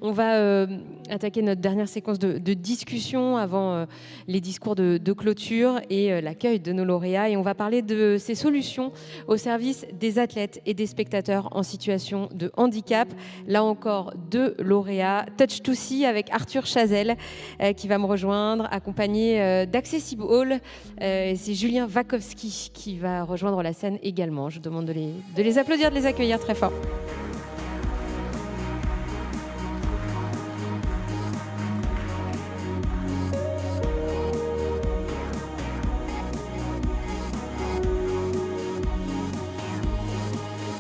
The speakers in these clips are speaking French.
On va attaquer notre dernière séquence de discussion avant les discours de clôture et l'accueil de nos lauréats. Et on va parler de ces solutions au service des athlètes et des spectateurs en situation de handicap. Là encore, 2 lauréats. Touch to See avec Arthur Chazelle qui va me rejoindre, accompagné d'Accessible. C'est Julien Wakowski qui va rejoindre la scène également. Je vous demande de les applaudir, de les accueillir très fort.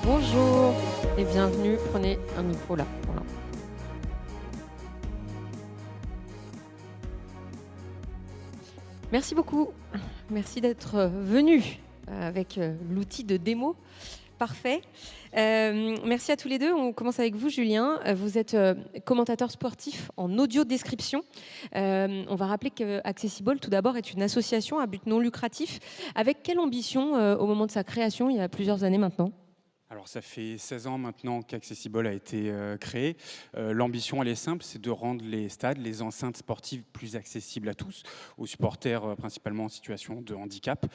Bonjour et bienvenue. Prenez un micro là. Voilà. Merci beaucoup. Merci d'être venu avec l'outil de démo. Parfait. Merci à tous les deux. On commence avec vous, Julien. Vous êtes commentateur sportif en audio description. On va rappeler qu'Accessible, tout d'abord, est une association à but non lucratif. Avec quelle ambition au moment de sa création, il y a plusieurs années maintenant ? Alors ça fait 16 ans maintenant qu'Accessible a été créé. L'ambition, elle est simple, c'est de rendre les stades, les enceintes sportives plus accessibles à tous, aux supporters principalement en situation de handicap.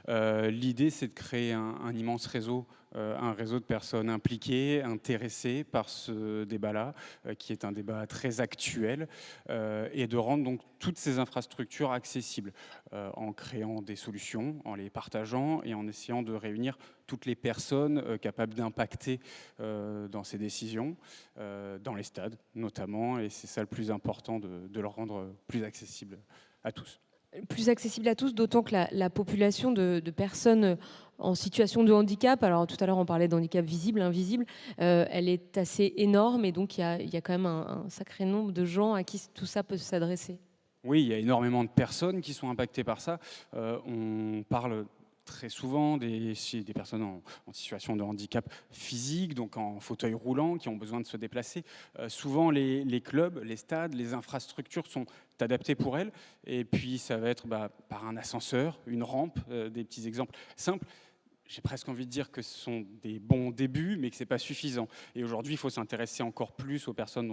L'idée, c'est de créer un immense réseau, un réseau de personnes impliquées, intéressées par ce débat-là, qui est un débat très actuel, et de rendre donc toutes ces infrastructures accessibles en créant des solutions, en les partageant et en essayant de réunir toutes les personnes capables d'impacter dans ces décisions, dans les stades notamment, et c'est ça le plus important, de le rendre plus accessible à tous. Plus accessible à tous, d'autant que la population de personnes en situation de handicap, alors tout à l'heure on parlait d'handicap visible, invisible, elle est assez énorme et donc il y a quand même un sacré nombre de gens à qui tout ça peut s'adresser. Oui, il y a énormément de personnes qui sont impactées par ça. On parle très souvent des personnes en situation de handicap physique, donc en fauteuil roulant, qui ont besoin de se déplacer. Souvent, les clubs, les stades, les infrastructures sont adaptées pour elles. Et puis, ça va être par un ascenseur, une rampe, des petits exemples simples. J'ai presque envie de dire que ce sont des bons débuts, mais que ce n'est pas suffisant. Et aujourd'hui, il faut s'intéresser encore plus aux personnes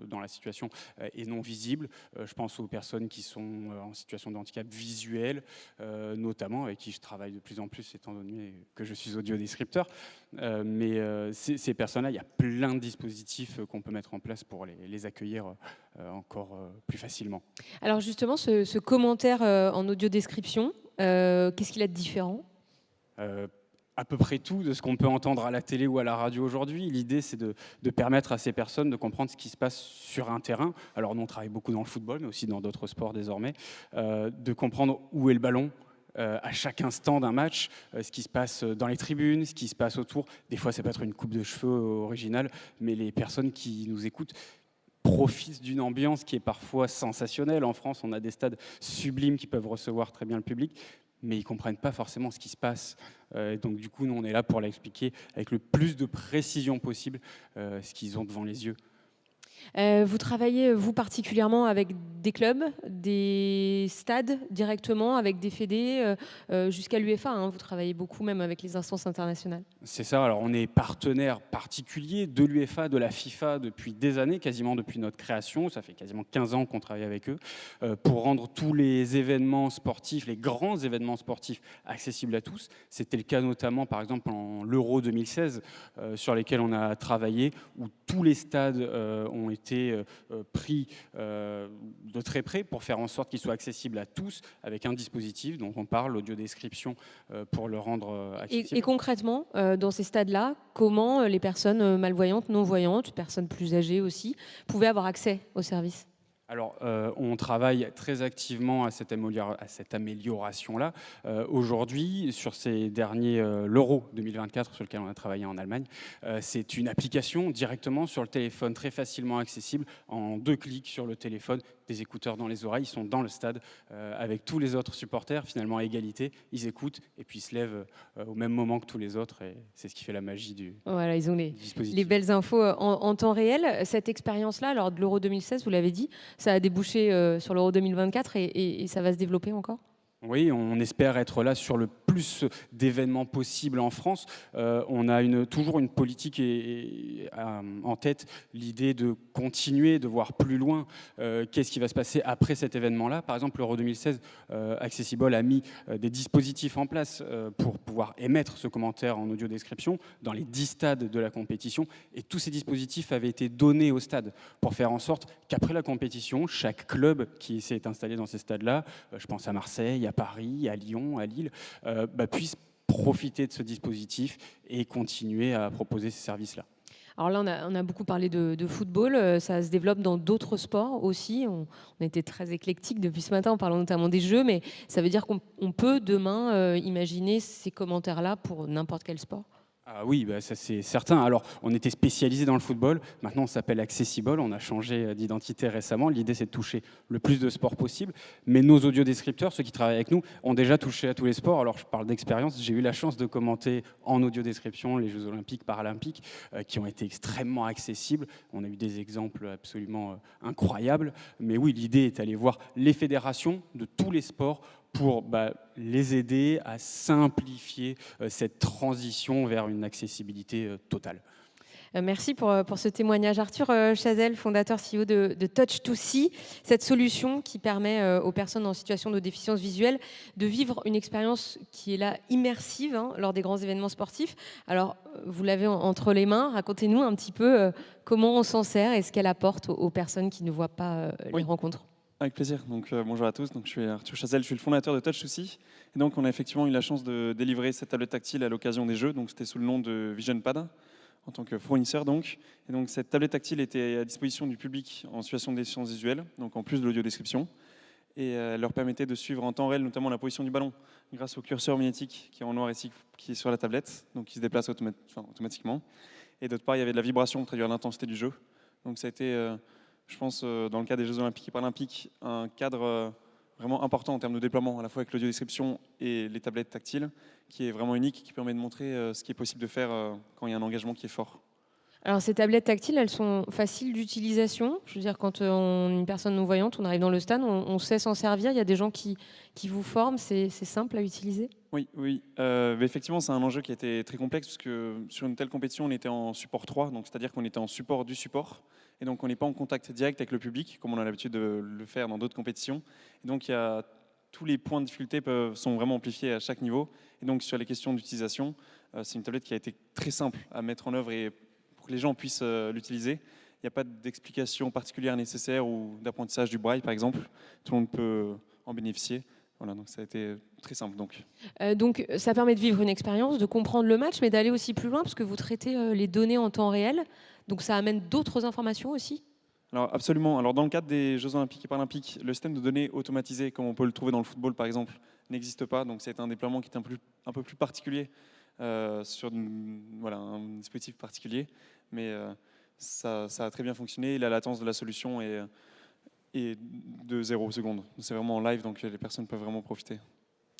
dans la situation est non visible. Je pense aux personnes qui sont en situation de handicap visuel, notamment, avec qui je travaille de plus en plus, étant donné que je suis audiodescripteur. Mais ces personnes-là, il y a plein de dispositifs qu'on peut mettre en place pour les accueillir encore plus facilement. Alors justement, ce commentaire en audiodescription, qu'est-ce qu'il a de différent ? À peu près tout de ce qu'on peut entendre à la télé ou à la radio aujourd'hui. L'idée, c'est de permettre à ces personnes de comprendre ce qui se passe sur un terrain. Alors nous, on travaille beaucoup dans le football, mais aussi dans d'autres sports désormais. De comprendre où est le ballon à chaque instant d'un match, ce qui se passe dans les tribunes, ce qui se passe autour. Des fois, ça peut être une coupe de cheveux originale, mais les personnes qui nous écoutent profitent d'une ambiance qui est parfois sensationnelle. En France, on a des stades sublimes qui peuvent recevoir très bien le public, mais ils ne comprennent pas forcément ce qui se passe. Donc du coup, nous, on est là pour l'expliquer avec le plus de précision possible, ce qu'ils ont devant les yeux. Vous travaillez, vous particulièrement, avec des clubs, des stades directement, avec des fédés, jusqu'à l'UEFA. Hein, vous travaillez beaucoup même avec les instances internationales. C'est ça, alors on est partenaire particulier de l'UEFA, de la FIFA depuis des années, quasiment depuis notre création. Ça fait quasiment 15 ans qu'on travaille avec eux, pour rendre tous les événements sportifs, les grands événements sportifs accessibles à tous. C'était le cas notamment, par exemple, en l'Euro 2016, sur lesquels on a travaillé, où tous les stades ont été pris de très près pour faire en sorte qu'ils soient accessibles à tous avec un dispositif dont on parle, l'audiodescription, pour le rendre accessible. Et concrètement, dans ces stades-là, comment les personnes malvoyantes, non-voyantes, personnes plus âgées aussi, pouvaient avoir accès au service ? Alors, on travaille très activement à cette amélioration-là. Aujourd'hui, sur ces derniers, l'Euro 2024, sur lequel on a travaillé en Allemagne, c'est une application directement sur le téléphone, très facilement accessible, en 2 clics sur le téléphone, des écouteurs dans les oreilles, ils sont dans le stade, avec tous les autres supporters, finalement à égalité, ils écoutent et puis ils se lèvent au même moment que tous les autres, et c'est ce qui fait la magie du Voilà, ils ont dispositif. les belles infos en temps réel. Cette expérience-là, lors de l'Euro 2016, vous l'avez dit, ça a débouché sur l'Euro 2024 et ça va se développer encore ? Oui, on espère être là sur le plus d'événements possibles en France. On a toujours une politique en tête, l'idée de continuer, de voir plus loin qu'est-ce qui va se passer après cet événement-là. Par exemple, l'Euro 2016, Accessible a mis des dispositifs en place pour pouvoir émettre ce commentaire en audio description dans les 10 stades de la compétition. Et tous ces dispositifs avaient été donnés au stade pour faire en sorte qu'après la compétition, chaque club qui s'est installé dans ces stades-là, je pense à Marseille, à Paris, à Lyon, à Lille, puisse profiter de ce dispositif et continuer à proposer ces services-là. Alors là, on a beaucoup parlé de football, ça se développe dans d'autres sports aussi. On était très éclectique depuis ce matin en parlant notamment des jeux, mais ça veut dire qu'on peut demain imaginer ces commentaires-là pour n'importe quel sport. Ah oui, ça c'est certain. Alors, on était spécialisé dans le football. Maintenant, on s'appelle Accessible. On a changé d'identité récemment. L'idée, c'est de toucher le plus de sports possible. Mais nos audiodescripteurs, ceux qui travaillent avec nous, ont déjà touché à tous les sports. Alors, je parle d'expérience. J'ai eu la chance de commenter en audiodescription les Jeux olympiques, paralympiques, qui ont été extrêmement accessibles. On a eu des exemples absolument incroyables. Mais oui, l'idée est d'aller voir les fédérations de tous les sports pour les aider à simplifier cette transition vers une accessibilité totale. Merci pour ce témoignage. Arthur Chazelle, fondateur CEO de Touch2See, cette solution qui permet aux personnes en situation de déficience visuelle de vivre une expérience qui est là immersive lors des grands événements sportifs. Alors, vous l'avez entre les mains. Racontez-nous un petit peu comment on s'en sert et ce qu'elle apporte aux personnes qui ne voient pas les rencontres. Avec plaisir. Donc, bonjour à tous. Donc, je suis Arthur Chazelle, je suis le fondateur de Touch2See. Et donc, on a effectivement eu la chance de délivrer cette tablette tactile à l'occasion des Jeux. Donc, c'était sous le nom de VisionPad en tant que fournisseur. Donc. Et donc, cette tablette tactile était à disposition du public en situation de déficience visuelle, donc en plus de l'audiodescription. Et elle leur permettait de suivre en temps réel, notamment la position du ballon, grâce au curseur magnétique qui est en noir ici, qui est sur la tablette, donc qui se déplace automatiquement. Et d'autre part, il y avait de la vibration pour traduire l'intensité du jeu. Donc, ça a été je pense, dans le cas des Jeux Olympiques et Paralympiques, un cadre vraiment important en termes de déploiement, à la fois avec l'audiodescription et les tablettes tactiles, qui est vraiment unique, qui permet de montrer ce qui est possible de faire quand il y a un engagement qui est fort. Alors, ces tablettes tactiles, elles sont faciles d'utilisation. Je veux dire, quand on est une personne non-voyante, on arrive dans le stade, on sait s'en servir. Il y a des gens qui vous forment. C'est simple à utiliser? Oui. Effectivement, c'est un enjeu qui a été très complexe, parce que sur une telle compétition, on était en support 3, donc c'est-à-dire qu'on était en support du support. Et donc, on n'est pas en contact direct avec le public, comme on a l'habitude de le faire dans d'autres compétitions. Et donc, tous les points de difficulté sont vraiment amplifiés à chaque niveau. Et donc, sur les questions d'utilisation, c'est une tablette qui a été très simple à mettre en œuvre et pour que les gens puissent l'utiliser. Il n'y a pas d'explication particulière nécessaire ou d'apprentissage du braille, par exemple. Tout le monde peut en bénéficier. Voilà, donc ça a été très simple. Donc, ça permet de vivre une expérience, de comprendre le match, mais d'aller aussi plus loin, parce que vous traitez les données en temps réel. Donc, ça amène d'autres informations aussi? Alors, absolument. Alors, dans le cadre des Jeux Olympiques et Paralympiques, le système de données automatisé, comme on peut le trouver dans le football, par exemple, n'existe pas. Donc, c'est un déploiement qui est un peu plus particulier sur un dispositif particulier. Mais ça a très bien fonctionné. La latence de la solution est de 0 secondes. C'est vraiment en live, donc les personnes peuvent vraiment profiter.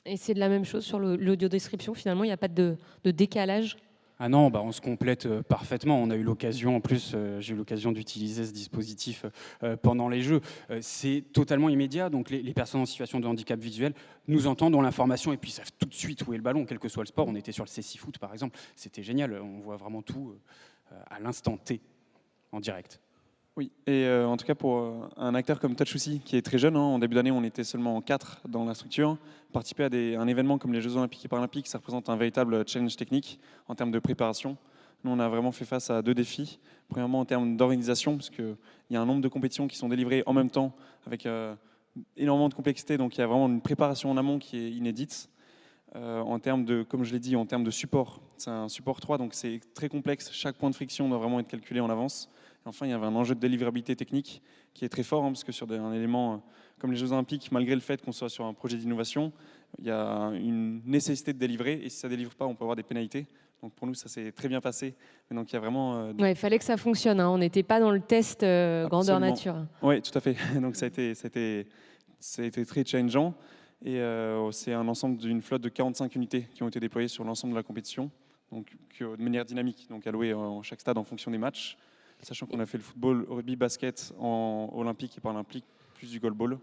Et c'est de la même chose sur l'audiodescription, finalement, il n'y a pas de décalage? Ah non, on se complète parfaitement. On a eu l'occasion, en plus, j'ai eu l'occasion d'utiliser ce dispositif pendant les Jeux. C'est totalement immédiat, donc les personnes en situation de handicap visuel nous entendent, ont l'information et puis savent tout de suite où est le ballon, quel que soit le sport. On était sur le CC Foot, par exemple. C'était génial, on voit vraiment tout à l'instant T, en direct. Oui, et en tout cas pour un acteur comme Touch2See, qui est très jeune, en début d'année on était seulement 4 dans la structure, participer à un événement comme les Jeux Olympiques et Paralympiques, ça représente un véritable challenge technique en termes de préparation. Nous on a vraiment fait face à 2 défis. Premièrement en termes d'organisation, parce qu'il y a un nombre de compétitions qui sont délivrées en même temps, avec énormément de complexité, donc il y a vraiment une préparation en amont qui est inédite. En termes de, comme je l'ai dit, en termes de support, c'est un support 3, donc c'est très complexe, chaque point de friction doit vraiment être calculé en avance. Enfin, il y avait un enjeu de délivrabilité technique qui est très fort, parce que sur un élément comme les Jeux Olympiques, malgré le fait qu'on soit sur un projet d'innovation, il y a une nécessité de délivrer, et si ça ne délivre pas, on peut avoir des pénalités. Donc pour nous, ça s'est très bien passé. Mais donc il y a vraiment. Il fallait que ça fonctionne. On n'était pas dans le test grandeur nature. Oui, tout à fait. Donc ça a été très challengeant. Et c'est un ensemble d'une flotte de 45 unités qui ont été déployées sur l'ensemble de la compétition, donc de manière dynamique, donc allouées en chaque stade en fonction des matchs. Sachant qu'on a fait le football, rugby, basket en olympique et paralympique, plus du goalball.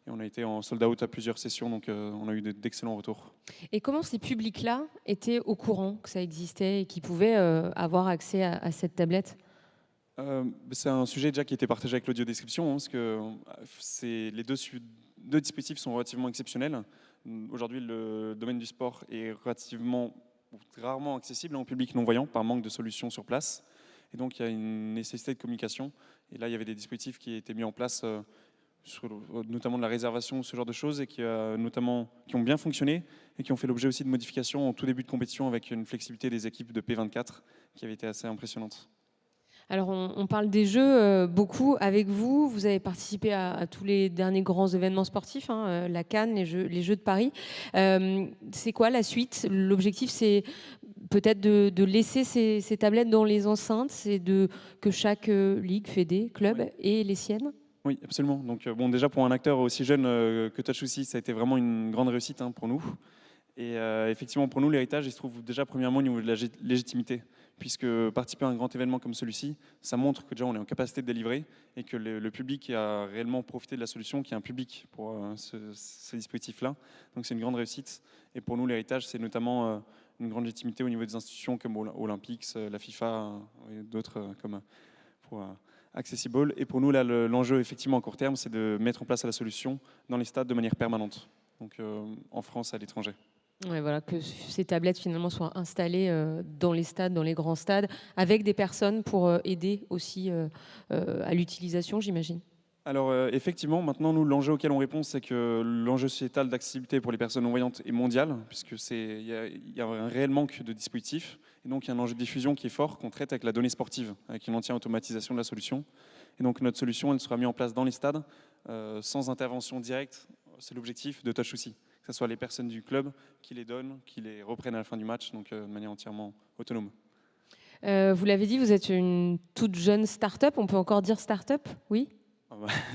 Et on a été en sold out à plusieurs sessions, donc on a eu d'excellents retours. Et comment ces publics-là étaient au courant que ça existait et qu'ils pouvaient avoir accès à cette tablette? C'est un sujet déjà qui était partagé avec l'audio-description, parce que les deux dispositifs sont relativement exceptionnels. Aujourd'hui, le domaine du sport est relativement ou rarement accessible en public non-voyant par manque de solutions sur place. Et donc, il y a une nécessité de communication. Et là, il y avait des dispositifs qui étaient mis en place, notamment de la réservation, ce genre de choses, et qui ont bien fonctionné et qui ont fait l'objet aussi de modifications en tout début de compétition avec une flexibilité des équipes de P24 qui avait été assez impressionnante. Alors, on parle des jeux beaucoup avec vous. Vous avez participé à tous les derniers grands événements sportifs, hein, la Cannes, les Jeux de Paris. C'est quoi la suite? L'objectif, c'est peut-être de laisser ces tablettes dans les enceintes, c'est que chaque ligue, fédé, club ait les siennes? Oui, absolument. Donc, déjà, pour un acteur aussi jeune que TouchOusi, ça a été vraiment une grande réussite pour nous. Et effectivement, pour nous, l'héritage, il se trouve déjà premièrement au niveau de la légitimité, puisque participer à un grand événement comme celui-ci, ça montre que déjà on est en capacité de délivrer et que le public a réellement profité de la solution, qu'il y a un public pour ce dispositif-là. Donc c'est une grande réussite. Et pour nous, l'héritage, c'est notamment une grande légitimité au niveau des institutions comme Olympics, la FIFA et d'autres comme pour Accessible. Et pour nous, là, l'enjeu effectivement à court terme, c'est de mettre en place la solution dans les stades de manière permanente, donc en France et à l'étranger. Ouais, voilà, que ces tablettes finalement soient installées dans les stades, dans les grands stades, avec des personnes pour aider aussi à l'utilisation, j'imagine. Alors effectivement, maintenant, nous, l'enjeu auquel on répond, c'est que l'enjeu sociétal d'accessibilité pour les personnes non-voyantes est mondial, puisque il y a un réel manque de dispositifs. Et donc, il y a un enjeu de diffusion qui est fort, qu'on traite avec la donnée sportive, avec une entière automatisation de la solution. Et donc, notre solution, elle sera mise en place dans les stades, sans intervention directe. C'est l'objectif de TouchOusi, que ce soit les personnes du club qui les donnent, qui les reprennent à la fin du match, donc de manière entièrement autonome. Vous l'avez dit, vous êtes une toute jeune start-up. On peut encore dire start-up? Oui?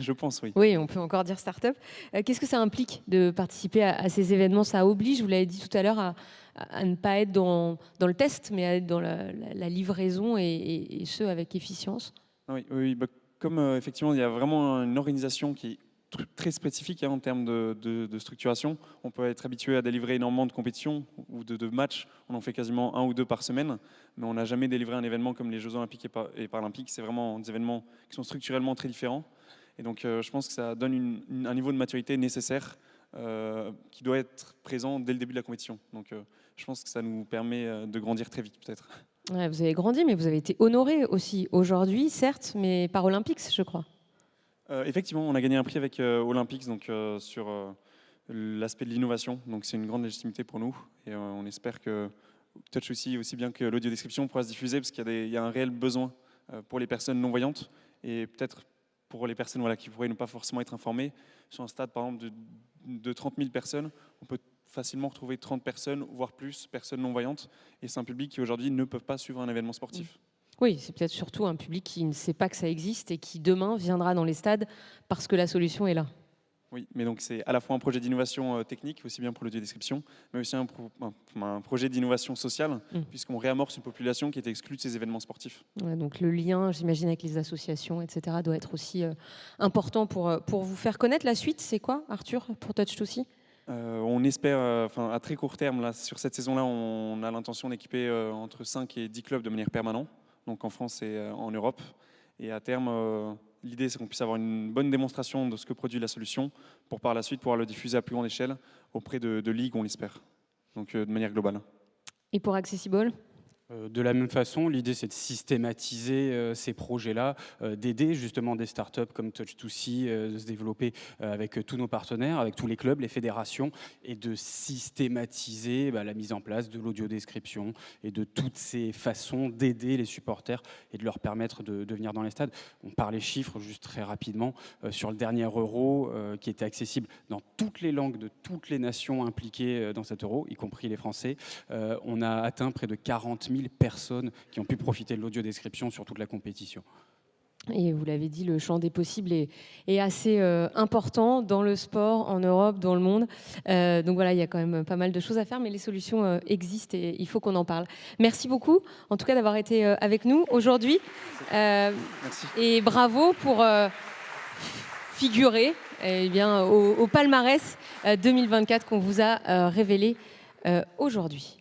Je pense, oui. Oui, on peut encore dire start-up. Qu'est-ce que ça implique de participer à ces événements? Ça oblige, vous l'avez dit tout à l'heure, à ne pas être dans le test, mais à être dans la livraison et ce, avec efficience. Oui, comme effectivement, il y a vraiment une organisation qui est très spécifique en termes de structuration. On peut être habitué à délivrer énormément de compétitions ou de matchs. On en fait quasiment 1 ou 2 par semaine, mais on n'a jamais délivré un événement comme les Jeux Olympiques et Paralympiques. C'est vraiment des événements qui sont structurellement très différents. Et donc, je pense que ça donne un niveau de maturité nécessaire qui doit être présent dès le début de la compétition. Donc, je pense que ça nous permet de grandir très vite, peut-être. Ouais, vous avez grandi, mais vous avez été honoré aussi aujourd'hui, certes, mais par Olympics, je crois. Effectivement, on a gagné un prix avec Olympics donc, sur l'aspect de l'innovation. Donc, c'est une grande légitimité pour nous. Et on espère que TouchOusi, aussi bien que l'audio-description, pourra se diffuser parce qu'il y a un réel besoin pour les personnes non-voyantes et peut-être pour les personnes qui pourraient ne pas forcément être informées. Sur un stade, par exemple, de 30 000 personnes, on peut facilement retrouver 30 personnes, voire plus, personnes non-voyantes. Et c'est un public qui, aujourd'hui, ne peuvent pas suivre un événement sportif. Oui, c'est peut-être surtout un public qui ne sait pas que ça existe et qui, demain, viendra dans les stades parce que la solution est là. Oui, mais donc c'est à la fois un projet d'innovation technique, aussi bien pour l'audio-description, mais aussi un projet d'innovation sociale, puisqu'on réamorce une population qui était exclue de ces événements sportifs. Ouais, donc le lien, j'imagine, avec les associations, etc., doit être aussi important pour vous faire connaître. La suite, c'est quoi, Arthur, pour TouchOusi? On espère, à très court terme, là, sur cette saison-là, on a l'intention d'équiper entre 5 et 10 clubs de manière permanente, donc en France et en Europe. Et à terme, l'idée, c'est qu'on puisse avoir une bonne démonstration de ce que produit la solution pour par la suite pouvoir le diffuser à plus grande échelle auprès de ligues, on l'espère, donc de manière globale. Et pour Accessible? De la même façon, l'idée c'est de systématiser ces projets-là, d'aider justement des startups comme TouchOusi de se développer avec tous nos partenaires, avec tous les clubs, les fédérations, et de systématiser la mise en place de l'audio-description et de toutes ces façons d'aider les supporters et de leur permettre de venir dans les stades. On parlait chiffres juste très rapidement sur le dernier Euro qui était accessible dans toutes les langues de toutes les nations impliquées dans cet Euro, y compris les Français. On a atteint près de 40 000 personnes qui ont pu profiter de l'audio-description sur toute la compétition. Et vous l'avez dit, le champ des possibles est assez important dans le sport, en Europe, dans le monde. Donc voilà, il y a quand même pas mal de choses à faire, mais les solutions existent et il faut qu'on en parle. Merci beaucoup, en tout cas, d'avoir été avec nous aujourd'hui. Merci. Et bravo pour figurer eh bien, au palmarès 2024 qu'on vous a révélé aujourd'hui.